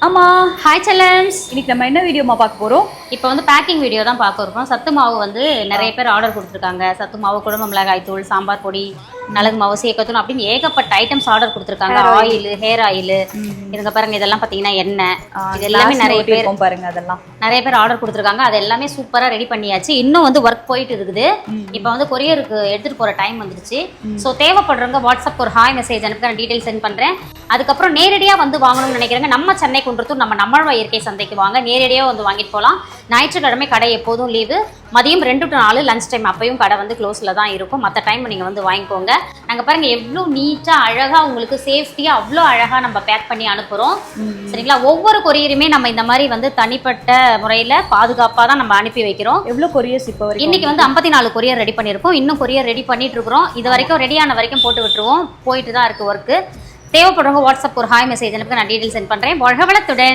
ஆமா, ஹாய் செல்லம்ஸ். இன்னைக்கு நம்ம என்ன வீடியோமா பார்க்க போறோம்? இப்போ வந்து பேக்கிங் வீடியோ தான் பார்க்க இருக்கோம். சத்து மாவு வந்து நிறைய பேர் ஆர்டர் கொடுத்துருக்காங்க. சத்து மாவு, குழம்பு மிளகாய் தூள், சாம்பார் பொடி, மிளகு மாவு, சீக்கத்தூள் அப்படின்னு ஏகப்பட்ட ஐட்டம்ஸ் ஆர்டர் கொடுத்துருக்காங்க. ஆயில், ஹேர் ஆயில், இதுங்க பாருங்க, இதெல்லாம் பார்த்தீங்கன்னா எண்ணெய், இது எல்லாமே நிறைய பேர் பாருங்க. அதெல்லாம் நிறைய பேர் ஆர்டர் கொடுத்துருக்காங்க. அது எல்லாமே சூப்பராக ரெடி பண்ணியாச்சு. இன்னும் வந்து ஒர்க் போயிட்டு இருக்குது. இப்போ வந்து கொரியருக்கு எடுத்துகிட்டு போகிற டைம் வந்துருச்சு. ஸோ தேவைப்படுறவங்க வாட்ஸ்அப் ஒரு ஹாய் மெசேஜ் அனுப்பி நான் டீட்டெயில் சென்ட் பண்ணுறேன். அதுக்கப்புறம் நேரடியாக வந்து வாங்கணும்னு நினைக்கிறேங்க, நம்ம சென்னை குன்றத்தூர் நம்ம நம்மழ்வா இயற்கை சந்தைக்கு வாங்க. நேரடியாக வந்து வாங்கிட்டு போகலாம். ஞாயிற்றுக்கிழமை கடை எப்போதும் லீவு. மதியம் 2 to 4 லஞ்ச் டைம் அப்பையும் கடை வந்து க்ளோஸில் தான் இருக்கும். மற்ற டைம் நீங்கள் வந்து வாங்கிக்கோங்க. நாங்கள் பாருங்கள் எவ்வளோ நீட்டாக அழகாக உங்களுக்கு சேஃப்டியாக அவ்வளோ அழகாக நம்ம பேக் பண்ணி அனுப்புகிறோம். சரிங்களா? ஒவ்வொரு கொரியருமே நம்ம இந்த மாதிரி வந்து தனிப்பட்ட முறையில் பாதுகாப்பாக தான் நம்ம அனுப்பி வைக்கிறோம். எவ்வளோ கொரியர்ஸ் இப்போ வரைக்கும்? இன்னைக்கு வந்து 54 கொரியர் ரெடி பண்ணியிருக்கோம். இன்னும் கொரியர் ரெடி பண்ணிட்டு இருக்கிறோம். இது வரைக்கும் ரெடியான வரைக்கும் போட்டு விட்டுருவோம். போயிட்டு தான் இருக்குது ஒர்க்கு. தேவைப்படுறவங்க வாட்ஸ்அப் ஒரு ஹாய் மெசேஜ் அனுப்பி நான் டீட்டெயில் சென்ட் பண்ணுறேன். வாழ்க வளத்துடன்.